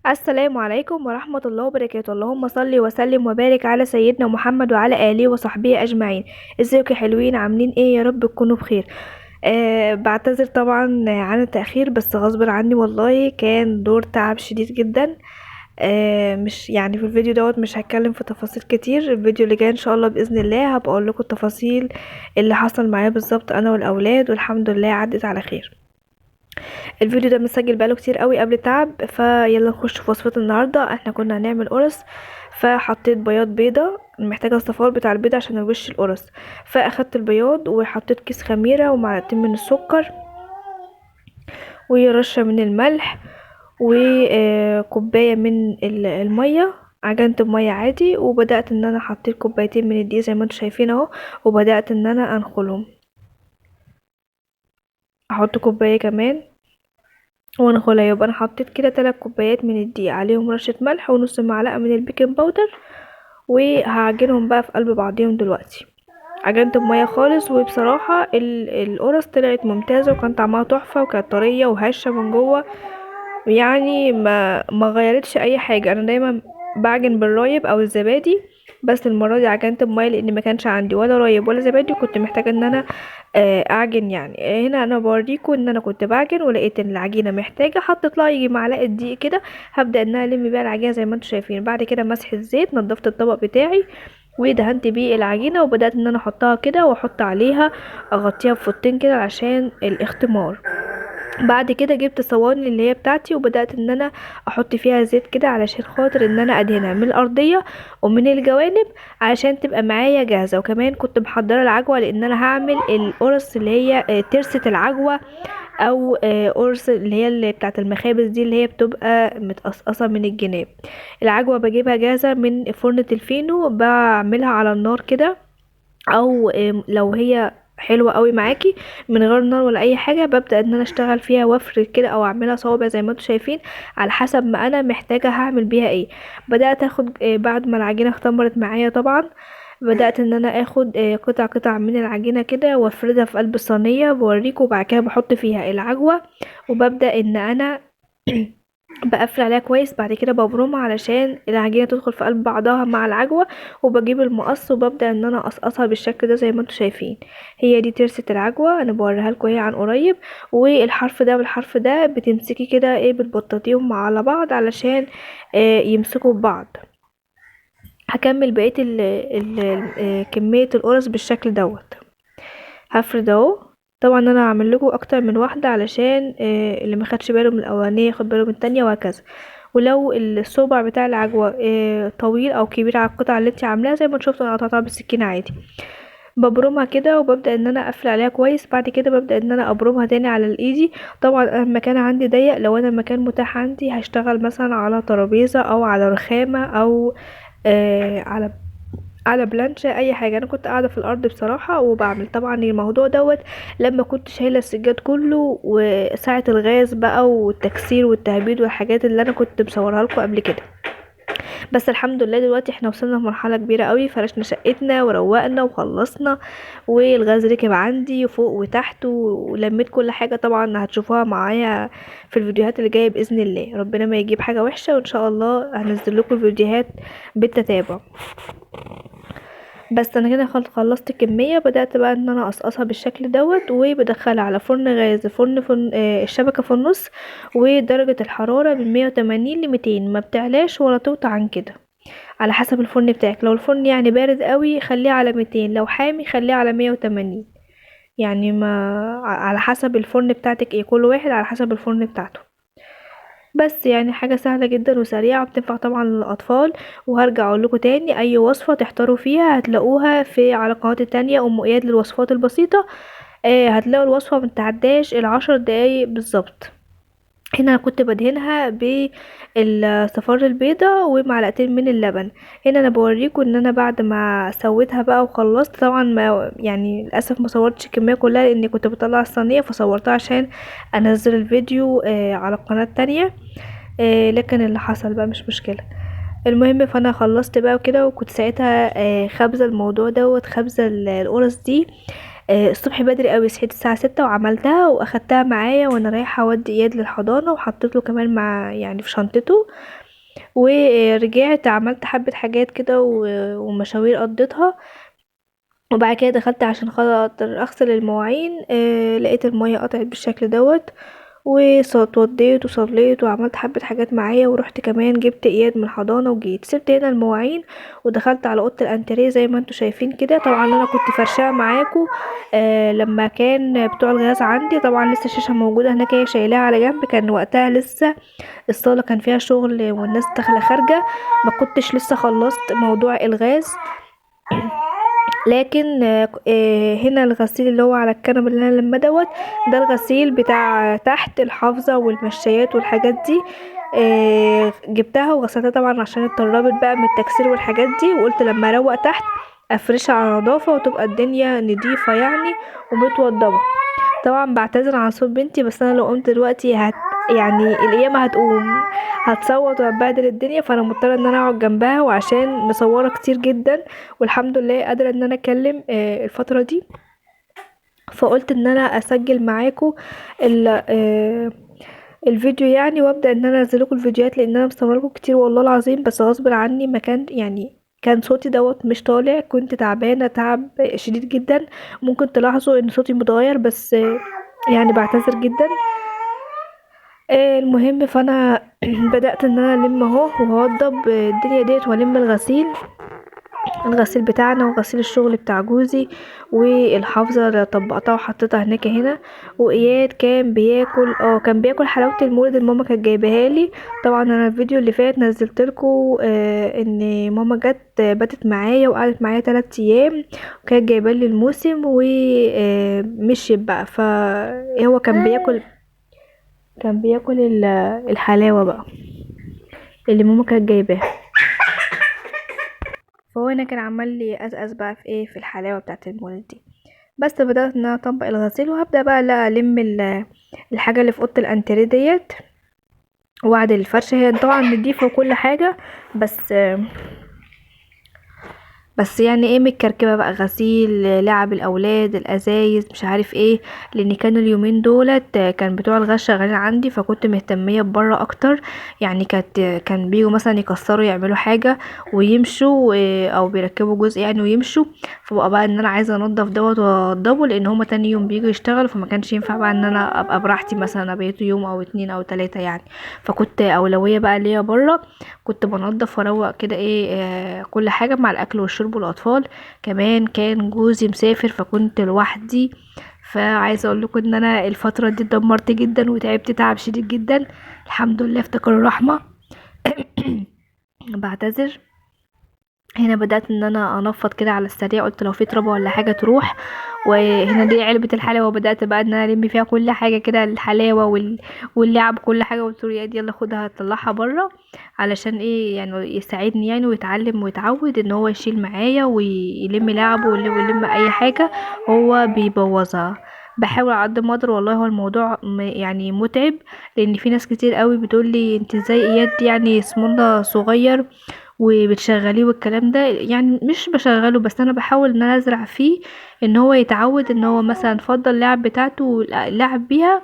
السلام عليكم ورحمة الله وبركاته. اللهم صل وسلم وبارك على سيدنا محمد وعلى آله وصحبه أجمعين. ازيكم يا حلوين؟ عاملين ايه؟ يا رب تكونوا بخير. بعتذر طبعا عن التأخير، بس غصب عني والله، كان دور تعب شديد جدا. مش يعني في الفيديو دوت مش هتكلم في تفاصيل كتير. الفيديو اللي جاي ان شاء الله بإذن الله هبقى اقول لكم التفاصيل اللي حصل معايا بالظبط انا والأولاد، والحمد لله عدت على خير. الفيديو ده مسجل بقاله كتير قوي قبل التعب، فيلا نخش في وصفة النهاردة. احنا كنا هنعمل قرص، فحطيت بياض بيضة، محتاجة الصفار بتاع البيضة عشان الوش القرص. فاخدت البياض وحطيت كيس خميرة ومعلقتين من السكر ورشة من الملح وكوباية من المية. عجنت بمية عادي، وبدأت ان انا حطيت كوبايتين من الدقيق زي ما انتوا شايفين اهو، وبدأت ان انا انخلهم. احط كوباية كمان وانخلها، يبقى انا حطيت كده 3 كوبايات من الدقيق، عليهم رشة ملح ونص معلقة من البيكنج باودر، وهعجنهم بقى في قلب بعضيهم دلوقتي. عجنت بمية خالص، وبصراحة القرص طلعت ممتازة، وكان طعمها تحفة، وكانت طرية وهشة من جوه. يعني ما غيرتش اي حاجة. انا دايما بعجن بالرايب او الزبادي، بس المرة دي عجنت بمية لان ما كانش عندي ولا رايب ولا زبادي، كنت محتاجة ان انا اعجن. يعني هنا انا بوريكم ان انا كنت بعجن، ولقيت ان العجينة محتاجة، حطيت لها يجي معلقة دقيق كده. هبدأ ان انا الم بيها العجينة زي ما انتم شايفين. بعد كده مسح الزيت، نضفت الطبق بتاعي ودهنت بيه العجينة، وبدأت ان انا احطها كده واحط عليها، اغطيها بفوطين كده عشان الاختمار. بعد كده جبت صواني اللي هي بتاعتي، وبدأت ان انا احط فيها زيت كده علشان خاطر ان انا ادهنها من الارضية ومن الجوانب علشان تبقى معايا جاهزة. وكمان كنت محضرة العجوة لان انا هعمل القرص اللي هي ترسة العجوة، او قرص اللي هي اللي بتاعت المخابز دي، اللي هي بتبقى متقصقصة من الجناب. العجوة بجيبها جاهزة من فرن الفينو، بعملها على النار كده، او لو هي حلوة قوي معاكي من غير نار ولا اي حاجة، ببدأ ان انا اشتغل فيها وافرد كده او اعملها صوابع زي ما انتم شايفين، على حسب ما انا محتاجة هعمل بيها ايه. بدأت اخد بعد ما العجينة اختمرت معايا طبعا، بدأت ان انا اخد قطع قطع من العجينة كده وافردها في قلب الصينية بوريكم. وبعد كده بحط فيها العجوة، وببدأ ان انا بقفل عليها كويس. بعد كده ببرمها علشان العجينه تدخل في قلب بعضها مع العجوه، وبجيب المقص وببدا ان انا اقصقصها بالشكل ده زي ما انتم شايفين. هي دي ترسة العجوه، انا بوريها لكم اهي عن قريب. والحرف ده والحرف ده بتمسكي كده ايه، بتبططيهم على بعض علشان يمسكوا ببعض. هكمل بقيه كميه القرص بالشكل دوت. هفرد اهو. طبعا انا هعمل لكم اكتر من واحده علشان اللي ما خدش باله من الاولانيه ياخد باله من التانية، وهكذا. ولو الصبع بتاع العجوه طويل او كبير على القطعه اللي انت عاملاها، زي ما انت شفتوا انا قطعتها بالسكينه عادي، ببرمها كده وببدا ان انا اقفل عليها كويس. بعد كده ببدا ان انا ابرمها تاني على الايدي. طبعا انا المكان عندي ضيق، لو انا المكان متاح عندي هشتغل مثلا على ترابيزه او على رخامه او على بلانشة اي حاجه. انا كنت قاعده في الارض بصراحه وبعمل طبعا الموضوع دوت لما كنت شايله السجاد كله، وساعه الغاز بقى والتكسير والتهبيد والحاجات اللي انا كنت مصورها لكم قبل كده. بس الحمد لله دلوقتي احنا وصلنا لمرحله كبيره قوي، فرشنا شقتنا وروقنا وخلصنا، والغاز ركب عندي فوق وتحت، ولميت كل حاجه. طبعا هتشوفوها معايا في الفيديوهات اللي جايه باذن الله. ربنا ما يجيب حاجه وحشه، وان شاء الله هنزل لكم الفيديوهات بالتتابع. بس انا كده خلصت كمية. بدأت بقى ان انا اقصقصها بالشكل دوت، وبدخلها على فرن غاز، فرن الشبكة في النص، ودرجة الحرارة من 180 ل 200، ما بتعلاش ولا توطى عن كده، على حسب الفرن بتاعك. لو الفرن يعني بارد قوي خليه على 200، لو حامي خليه على 180. يعني ما على حسب الفرن بتاعتك ايه، كل واحد على حسب الفرن بتاعته. بس يعني حاجة سهلة جدا وسريعة، بتنفع طبعا للأطفال. وهرجع اقول لكم تاني، اي وصفة تحتاروا فيها هتلاقوها في على القناة التانية، ام اياد للوصفات البسيطة. هتلاقوا الوصفة متعداش ال10 دقايق بالظبط. هنا انا كنت بدهنها بالصفار البيضة ومعلقتين من اللبن. هنا انا بوريكم ان انا بعد ما سويتها بقى وخلصت، طبعا ما يعني للاسف ما صورتش الكميه كلها لاني كنت بطلع الصينيه، فصورتها عشان انزل الفيديو على القناه التانية. لكن اللي حصل بقى مش مشكله. المهم فانا خلصت بقى وكده، وكنت ساعتها خابزه الموضوع دوت، خابزه القرص دي الصبح بدري قوي صحيت الساعة 6 وعملتها واخدتها معايا وانا رايحة اودي اياد للحضانة، وحطيت له كمان مع يعني في شنطته. ورجعت عملت حبة حاجات كده ومشاوير قضيتها. وبعد كده دخلت عشان خاطر اغسل المواعين، لقيت المية قطعت بالشكل دوت. واتوضيت وصليت وعملت حبة حاجات معايا، ورحت كمان جبت اياد من الحضانة وجيت سبت هنا المواعين. ودخلت على اوضة الانتريه زي ما انتوا شايفين كده. طبعا انا كنت فرشاها معاكم لما كان بتوع الغاز عندي. طبعا لسه الشاشة موجودة هناك، هي شايلاها على جنب. كان وقتها لسه الصالة كان فيها شغل والناس داخلة خارجة، ما كنتش لسه خلصت موضوع الغاز. لكن هنا الغسيل اللي هو على الكنبه اللي انا لما دوت، ده الغسيل بتاع تحت الحافظه والمشايات والحاجات دي. جبتها وغسلتها طبعا عشان اتطربت بقى من التكسير والحاجات دي، وقلت لما اروق تحت افرشها على نظافه وتبقى الدنيا نضيفه يعني ومتوضبه. طبعا بعتذر عن صوت بنتي، بس انا لو قمت دلوقتي يعني القيامه هتقوم، هتصوت وهتبهدل الدنيا. فانا مضطره ان انا اقعد جنبها، وعشان مصوره كتير جدا والحمد لله قادره ان انا اتكلم الفتره دي. فقلت ان انا اسجل معاكم الفيديو يعني، وابدا ان انا انزل لكم الفيديوهات، لان انا مصوره لكم كتير والله العظيم. بس غصب عني ما كان يعني كان صوتي دوت مش طالع، كنت تعبانه تعب شديد جدا. ممكن تلاحظوا ان صوتي متغير، بس يعني بعتذر جدا. المهم فانا بدأت ان انا الم اهو وهوضب الدنيا ديت والم الغسيل بتاعنا وغسيل الشغل بتاع جوزي. والحافظة اللي طبقتها وحطيتها هناك هنا. واياد كان بياكل حلاوة المولد اللي ماما كانت جايباها لي. طبعا انا الفيديو اللي فات نزلتلكوا ان ماما جت باتت معايا وقعدت معايا 3 ايام، وكانت جايبالي الموسم ومشيت بقى. فهو كان بياكل الحلاوة بقى اللي ماما كانت جايباها. فهو هنا كان عمال لي أزأز بقى في ايه، في الحلاوة بتاعة المولد دي. بس بدأت ان انا اطبق الغسيل، وهبدأ بقى لا الم الحاجة اللي في اوضة الانتريه ديت، واعدل الفرشة. هي طبعا نضيفة وكل حاجة، بس يعني ايه متكركبه بقى، غسيل لعب الاولاد الازايز مش عارف ايه. لان كان اليومين دولت كان بتوع الغش شغالين عندي، فكنت مهتميه ببره اكتر. يعني كان بيجوا مثلا يكسروا يعملوا حاجه ويمشوا، او بيركبوا جزء يعني ويمشوا. فبقى بقى ان انا عايزه انضف دوت واوضبه، لان هما تاني يوم بيجوا يشتغلوا، فما كانش ينفع بقى ان انا ابقى براحتي مثلا ابيته يوم او 2 او 3 يعني. فكنت اولويه بقى ليا بره. كنت بنضف واروق كده ايه كل حاجه مع الاكل والشرب والاطفال. كمان كان جوزي مسافر فكنت لوحدي. فعايزه اقول لكم ان انا الفتره دي اتدمرت جدا وتعبت تعب شديد جدا. الحمد لله افتكر الرحمه. بعتذر. هنا بدأت ان انا انفض كده على السريع، قلت لو في ترابة ولا حاجة تروح. وهنا دي علبة الحلاوة، وبدأت بقى ان انا الم فيها كل حاجة كده، الحلاوة واللعب كل حاجة. قلت له يا دي يلا خدها طلعها بره، علشان ايه يعني يساعدني يعني ويتعلم ويتعود ان هو يشيل معايا ويلم لعبه ويلم اي حاجة هو بيبوظها. بحاول على قد ما اقدر والله. هو الموضوع يعني متعب، لان في ناس كتير قوي بتقولي انت ازاي اياد يعني اسمه صغير وبتشغليه والكلام ده. يعني مش بشغله، بس انا بحاول ان انا ازرع فيه ان هو يتعود ان هو مثلا فضل اللعب بتاعته لعب بيها.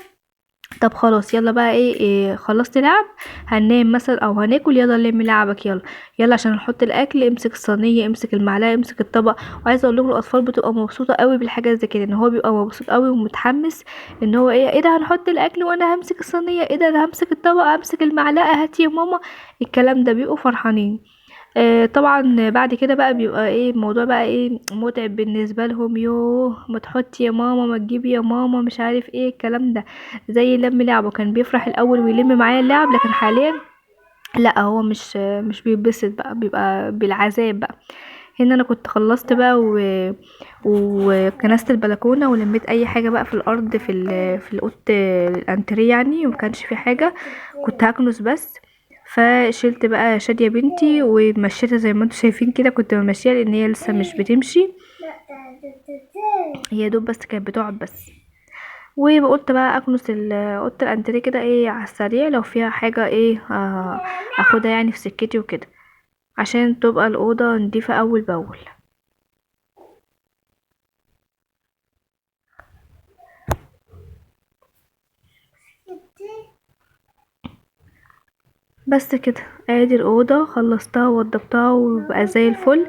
طب خلاص يلا بقى إيه خلصت لعب، هننام مثلا او هناكل، يلا لم لعبك يلا. يلا عشان نحط الاكل، امسك الصينيه امسك المعلقه امسك الطبق. وعايزه اقول لكم الاطفال بتبقى مبسوطه قوي بالحاجه زي كده، ان هو بيبقى مبسوط قوي ومتحمس ان هو ايه ده هنحط الاكل وانا همسك الصينيه، ايه ده انا همسك الطبق امسك المعلقه هاتي يا ماما. الكلام ده بيبقوا فرحانين. طبعا بعد كده بقى بيبقى ايه الموضوع بقى ايه متعب بالنسبه لهم. يوه ما تحطي يا ماما ما تجيبي يا ماما مش عارف ايه الكلام ده. زي لم لعبه كان بيفرح الاول ويلم معايا اللعب، لكن حاليا لا هو مش بيتبسط بقى، بيبقى بالعذاب بقى. هنا انا كنت خلصت بقى وكنست البلكونه ولميت اي حاجه بقى في الارض في الاوضه الانتريه يعني، ومكانش في حاجه كنت هكنس بس. فشلت بقى شادية بنتي ومشيتها زي ما انتوا شايفين كده. كنت بمشيها لان هي لسه مش بتمشي، هي دوب بس كانت بتقعد بس. وقلت بقى اكنس اوضه الانتريه كده ايه على السريع، لو فيها حاجه ايه اخدها يعني في سكتي وكده، عشان تبقى الاوضه نضيفه اول باول. بس كده، ادي الاوضه خلصتها ووضبتها وبقى زي الفل.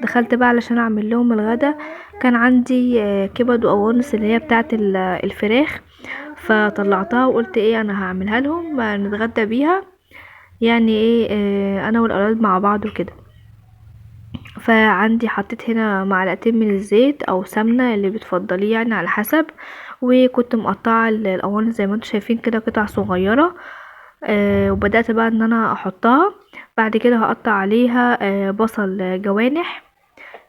دخلت بقى علشان اعمل لهم الغدا. كان عندي كبد وقوانص اللي هي بتاعه الفراخ، فطلعتها وقلت ايه انا هعملها لهم نتغدى بيها، يعني ايه انا والاولاد مع بعض وكده. فعندي حطيت هنا معلقتين من الزيت او سمنه اللي بتفضليه يعني على حسب، وكنت مقطعه القوانص زي ما انتم شايفين كده قطع صغيره. وبدأت بقى ان انا احطها. بعد كده هقطع عليها بصل جوانح.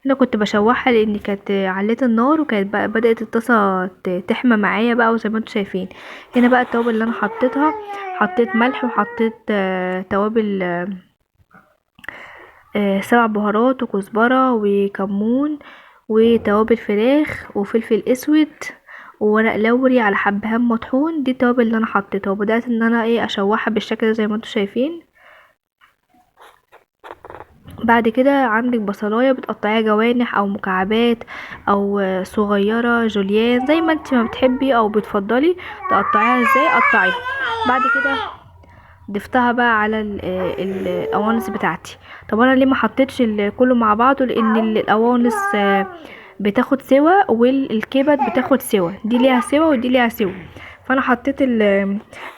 انا كنت بشوحها لان كانت عليت النار، وكانت بقى بدأت الطاسة تحمى معايا بقى، وزي ما انتم شايفين هنا بقى التوابل اللي انا حطيتها. حطيت ملح، وحطيت توابل 7 بهارات وكزبرة وكمون وتوابل فراخ وفلفل اسود وورق لوري على حبهان مطحون. دي التوابل اللي انا حطيتها، وبدأت ان انا ايه اشوحها بالشكل ده زي ما انتم شايفين. بعد كده عندك بصلايه بتقطعيها جوانح او مكعبات او صغيره جوليان زي ما انت ما بتحبي او بتفضلي تقطعيها ازاي قطعيها. بعد كده ضفتها بقى على القوانص بتاعتي. طب انا ليه ما حطيتش كله مع بعضه؟ لان القوانص بتاخد سوا والكبد بتاخد سوا، دي ليها سوا ودي ليها سوا. فانا حطيت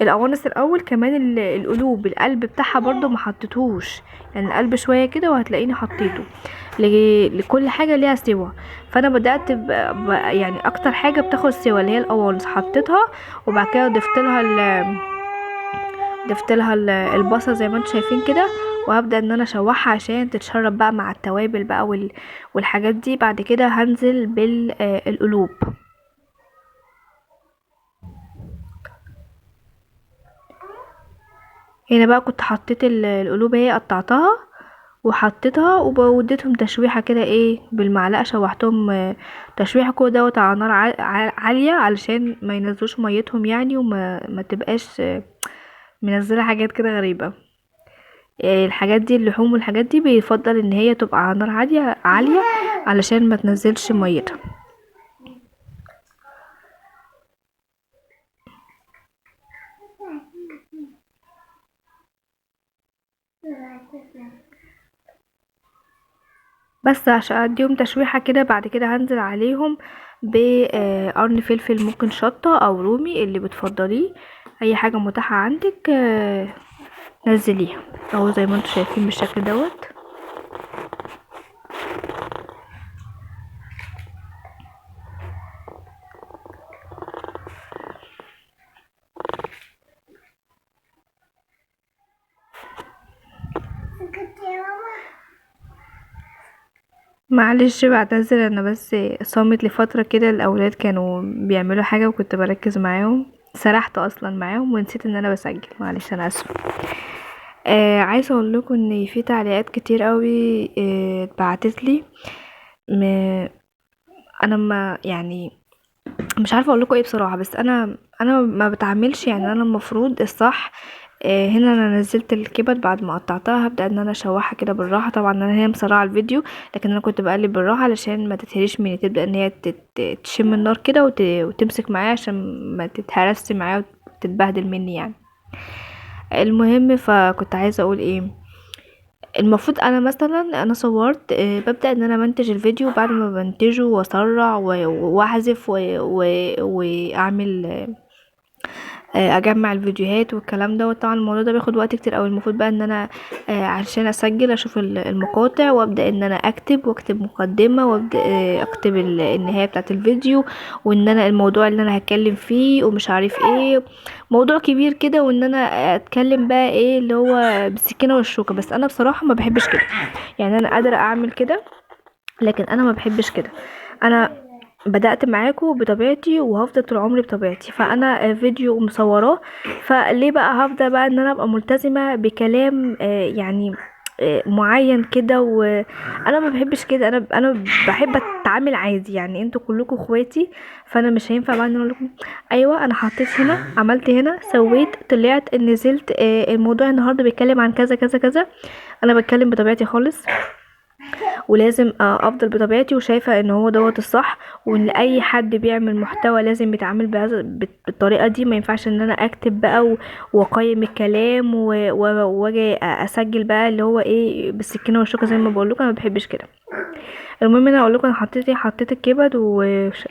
القوانص الاول، كمان القلوب القلب بتاعها برضو ما حطيتهوش، يعني القلب شويه كده وهتلاقيني حطيته. لكل حاجه ليها سوا. فانا بدات يعني اكتر حاجه بتاخد سوا اللي هي القوانص حطيتها. وبعد كده ضفت لها البصل زي ما انتم شايفين كده. وهبدأ ان انا اشوحها عشان تتشرب بقى مع التوابل بقى والحاجات دي. بعد كده هنزل بالقلوب. هنا بقى كنت حطيت القلوب اهي قطعتها وحطيتها ووديتهم تشويحه كده ايه بالمعلقه، شوحتهم تشويحه كده دوت على نار عاليه علشان ما ينزلوش ميتهم يعني، وما ما تبقاش منزله حاجات كده غريبه. الحاجات دي اللحوم والحاجات دي بيفضل ان هي تبقى على نار عالية عالية علشان ما تنزلش ميتها. بس عشان اديهم تشويحة كده. بعد كده هنزل عليهم بقرن فلفل، ممكن شطة او رومي اللي بتفضليه، اي حاجة متاحة عندك نزليها اهو زي ما انتم شايفين بالشكل دوت. معلش بعتذر، انا بس صامت لفترة كده، الاولاد كانوا بيعملوا حاجة وكنت بركز معاهم، سرحت اصلا معاهم ونسيت ان انا بسجل. معلش انا اسفة. عايزه اقول لكم ان في تعليقات كتير قوي اتبعتت لي. م- انا ما يعني مش عارفه اقول لكم ايه بصراحه، بس انا ما بتعملش يعني. انا المفروض الصح هنا انا نزلت الكبد بعد ما قطعتها، هبدا ان انا اشوحها كده بالراحه. طبعا انا هي مسرعه الفيديو، لكن انا كنت بقلب بالراحه علشان ما تتهريش مني، تبدا ان هي تشم النار كده وتمسك معايا عشان ما تتهرس معايا وتتبهدل مني يعني. المهم فكنت عايزه اقول ايه. المفروض انا مثلا انا صورت ببدأ ان انا منتج الفيديو، بعد ما بنتجه واسرع واحذف واعمل اجمع الفيديوهات والكلام ده. طبعا الموضوع ده بياخد وقت كتير اوي. المفروض بقى ان انا عشان اسجل اشوف المقاطع وابدا ان انا واكتب مقدمه وابدا اكتب النهايه بتاعه الفيديو، وان انا الموضوع اللي انا هتكلم فيه ومش عارف ايه، موضوع كبير كده، وان انا اتكلم بقى ايه اللي هو بالسكينه والشوكه. بس انا بصراحه ما بحبش كده، يعني انا قادره اعمل كده لكن انا ما بحبش كده. انا بدأت معاكم بطبيعتي وهفضل طول عمري بطبيعتي، فانا فيديو مصوراه، فليه بقى هفضل بقى ان انا ابقى ملتزمة بكلام يعني معين كده؟ وانا ما بحبش كده. انا بحب اتعامل عادي، يعني انتوا كلكم اخواتي، فانا مش هينفع بقى ان اقول لكم ايوه انا حطيت هنا عملت هنا سويت طلعت نزلت الموضوع النهارده بيتكلم عن كذا كذا كذا. انا بتكلم بطبيعتي خالص. ولازم افضل بطبيعتي، وشايفة ان هو دوت الصح، وان اي حد بيعمل محتوى لازم يتعامل بالطريقة دي. ما ينفعش ان انا اكتب بقى واقيم الكلام واجي اسجل بقى اللي هو ايه بالسكينة والشوكة زي ما بقول لكم. انا ما بحبش كده. المهم انا اقول لكم انا حطيت الكبد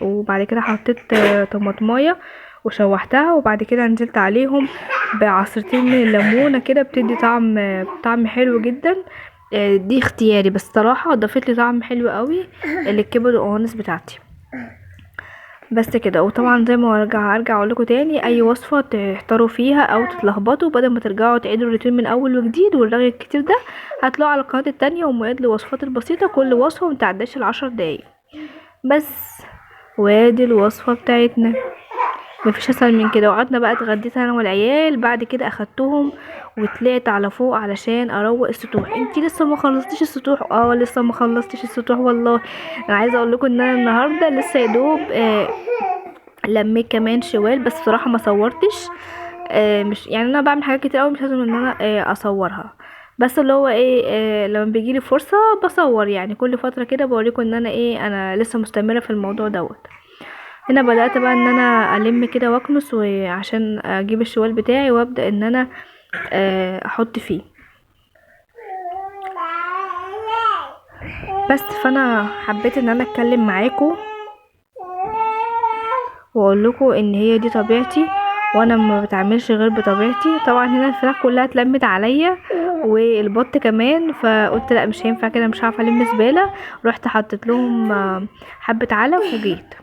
وبعد كده حطيت طماطمايه وشوحتها، وبعد كده نزلت عليهم بعصرتين من الليمونه كده، بتدي طعم حلو جدا. دي اختياري، بس صراحه ضافت لي طعم حلو قوي للكبد والقوانص بتاعتي. بس كده. وطبعا زي ما ارجع اقول لكم تاني، اي وصفه تحتاروا فيها او تتلخبطوا، بدل ما ترجعوا تعيدوا الروتين من اول وجديد والرغي الكتير ده، هتلاقوا على القناه التانية ومواد للوصفات البسيطه، كل وصفه متعداش ال10 دقايق بس. وادي الوصفه بتاعتنا، مفيش اسهل من كده. وقعدنا بقى اتغديت انا والعيال، بعد كده اخدتهم وطلعت على فوق علشان اروق السطوح. انتي لسه ما خلصتيش السطوح؟ لسه ما خلصتش السطوح والله. انا عايزه اقول لكم ان انا النهارده لسه يا دوب لميت كمان شوال، بس بصراحه ما صورتش. مش يعني انا بعمل حاجات كتير قوي، مش لازم ان انا اصورها، بس اللي هو ايه لما بيجيلي فرصه بصور. يعني كل فتره كده بوريكم ان انا ايه، انا لسه مستمره في الموضوع دوت. هنا بدأت بقى ان انا الم كده واكنس، وعشان اجيب الشوال بتاعي وابدأ ان انا احط فيه بس. فانا حبيت ان انا اتكلم معاكم واقول لكم ان هي دي طبيعتي، وانا ما بتعاملش غير بطبيعتي. طبعا هنا الفراخ كلها اتلمت عليا والبط كمان، فقلت لا مش هينفع كده، مش عارفه الم زباله. رحت حطيت لهم حبه علف وجيت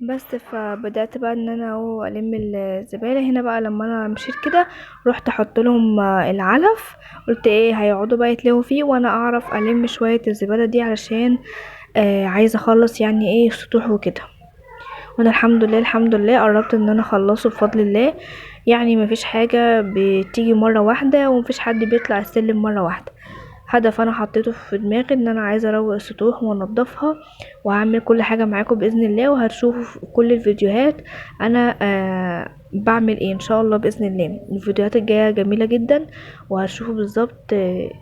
بس. فبدأت بقى ان انا اهو الم الزبالة. هنا بقى لما انا مشيت كده رحت احط لهم العلف، قلت ايه هيقعدوا بقى يتلهوا فيه وانا اعرف الم شوية الزبالة دي، علشان عايزة اخلص يعني ايه السطوح وكده. وانا الحمد لله قربت ان انا اخلصه بفضل الله. يعني مفيش حاجة بتيجي مرة واحدة، ومفيش حد بيطلع السلم مرة واحدة. هدف انا حطيته في دماغي ان انا عايزه اروق السطوح وانضفها، وهعمل كل حاجه معاكم باذن الله، وهتشوفوا في كل الفيديوهات انا بعمل ايه ان شاء الله باذن الله. الفيديوهات الجايه جميله جدا، وهتشوفوا بالظبط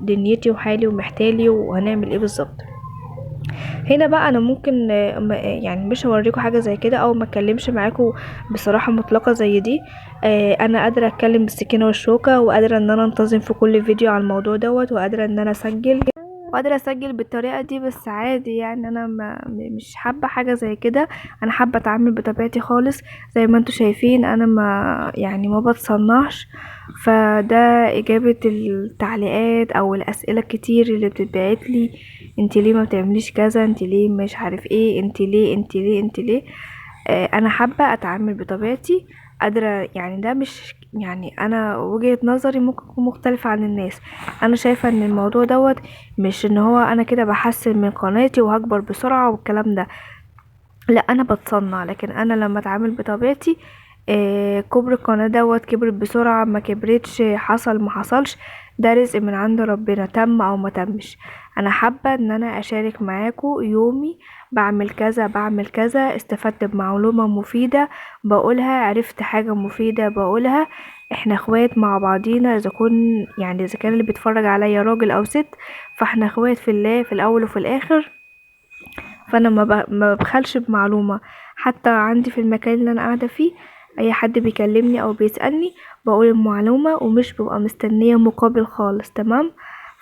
دنيتي وحالي ومحتالي وهنعمل ايه بالظبط. هنا بقى انا ممكن يعني مش هوريكم حاجه زي كده او ما اتكلمش معاكم بصراحه مطلقه زي دي. انا قادره اتكلم بالسكينه والشوكه، وقادره ان انا انتظم في كل فيديو على الموضوع دوت، وقادره ان انا اسجل بالطريقه دي. بس عادي يعني، انا مش حابه حاجه زي كده. انا حابه اتعامل بطبيعتي خالص زي ما انتوا شايفين. انا ما يعني ما بتصنعش. فده اجابه التعليقات او الاسئله الكتير اللي بتتبعت لي: انت ليه ما بتعمليش كذا، انت ليه مش عارف ايه، انت ليه. انا حابه اتعامل بطبيعتي، قادره يعني. ده مش يعني انا وجهة نظري ممكن تكون مختلفة عن الناس. انا شايفة ان الموضوع دوت مش ان هو انا كده بحسن من قناتي وهكبر بسرعة والكلام ده. لا، انا بتصنع، لكن انا لما اتعامل بطبيعتي كبر القناة دوت كبرت بسرعة ما كبرتش، حصل ما حصلش، ده رزق من عند ربنا، تم او ما تمش. انا حابة ان انا اشارك معاكم يومي، بعمل كذا، استفدت بمعلومة مفيدة بقولها، عرفت حاجة مفيدة بقولها. احنا اخوات مع بعضينا، اذا كان اللي بيتفرج عليا راجل او ست، فاحنا اخوات في الله في الاول وفي الاخر. فانا ما ببخلش بمعلومه. حتى عندي في المكان اللي انا قاعده فيه، اي حد بيكلمني او بيسالني بقول المعلومه، ومش ببقى مستنيه مقابل خالص. تمام.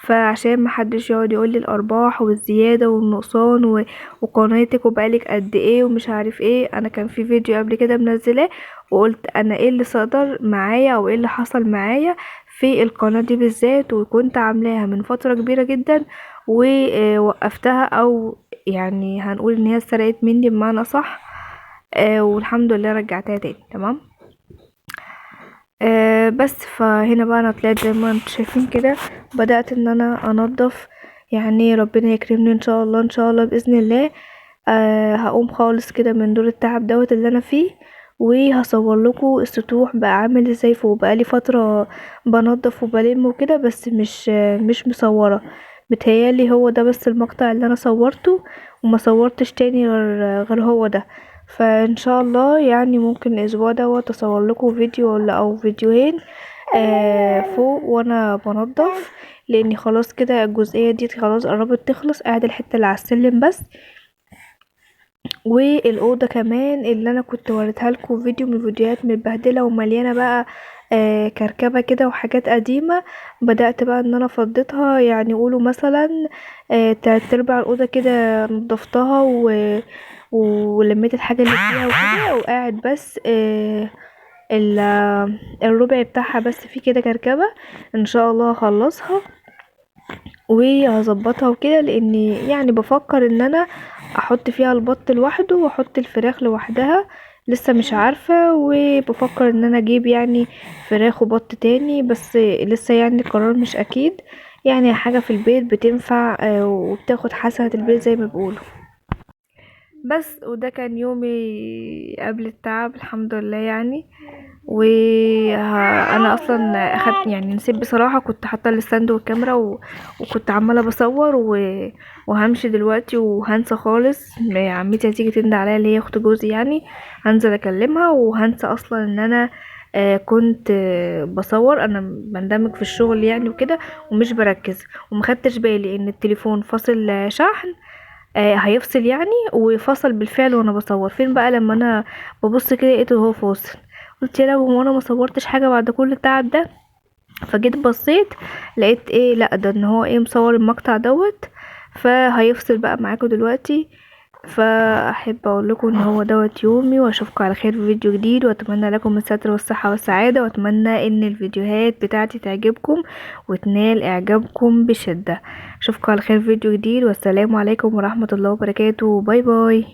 فعشان ما حدش يقعد يقول لي الارباح والزياده والنقصان وقناتك وبقالك قد ايه ومش عارف ايه. انا كان في فيديو قبل كده منزلاه وقلت انا ايه اللي صدر معايا او ايه اللي حصل معايا في القناه دي بالذات، وكنت عاملاها من فتره كبيره جدا ووقفتها، او يعني هنقول ان هي اتسرقت مني بمعنى صح. والحمد لله رجعتها تاني. تمام. بس فهنا بقى انا طلعت زي ما انتوا شايفين كده، بدأت ان انا انضف. يعني ربنا يكرمني ان شاء الله، ان شاء الله باذن الله. هقوم خالص كده من دور التعب دوت اللي انا فيه، وهصور لكم السطوح بقى عامل ازاي فوق. بقى لي فتره بنضف وبلم وكده، بس مش مصوره. متهيالي هو ده بس المقطع اللي انا صورته، وما صورتش تاني غير هو ده. فان شاء الله يعني ممكن الاسبوع دوت اصور لكم فيديو ولا او فيديوهين فوق وانا بنضف، لاني خلاص كده الجزئيه دي خلاص قربت تخلص، قاعده الحته اللي على السلم بس. والاوضه كمان اللي انا كنت وريتها لكم فيديو من الفيديوهات متبهدله ومليانه بقى كركبه كده وحاجات قديمه، بدات بقى ان انا فضيتها، يعني قولوا مثلا تلات ارباع الاوضه كده نضفتها ولميت الحاجه اللي فيها وكده، وقاعد بس ال- الربع بتاعها بس فيه كده كركبه. ان شاء الله هخلصها وهظبطها وكده، لاني يعني بفكر ان انا احط فيها البط لوحده واحط الفراخ لوحدها، لسه مش عارفة. وبفكر ان انا اجيب يعني فراخ وبط تاني، بس لسه يعني القرار مش اكيد، يعني حاجة في البيت بتنفع وبتاخد حسنة البيت زي ما بيقولوا. بس وده كان يومي قبل التعب، الحمد لله يعني. وانا اصلا اخدت يعني نسيت بصراحة، كنت حاطه الستاند والكاميرا وكنت عماله بصور وهمشي دلوقتي وهنسى خالص. عمتي هتيجي تندى عليا اللي هي اخت جوزي يعني، هنزل اكلمها وهنسى اصلا ان انا كنت بصور. انا بندمج في الشغل يعني وكده ومش بركز، ومخدتش بالي ان التليفون فاصل شحن، هيفصل يعني، وفصل بالفعل وانا بصور. فين بقى لما انا ببص كده لقيته هو فاصل، قلت يا لهوي، هو انا ما صورتش حاجه بعد كل التعب ده؟ فجيت بصيت لقيت ايه، لا ده ان هو ايه مصور المقطع دوت، فهيفصل بقى معاكم دلوقتي. فاحب اقول لكم ان هو دوت يومي، واشوفكم على خير في فيديو جديد، واتمنى لكم الستر والصحه والسعاده، واتمنى ان الفيديوهات بتاعتي تعجبكم وتنال اعجابكم بشده. اشوفكم على خير في فيديو جديد، والسلام عليكم ورحمه الله وبركاته. باي باي.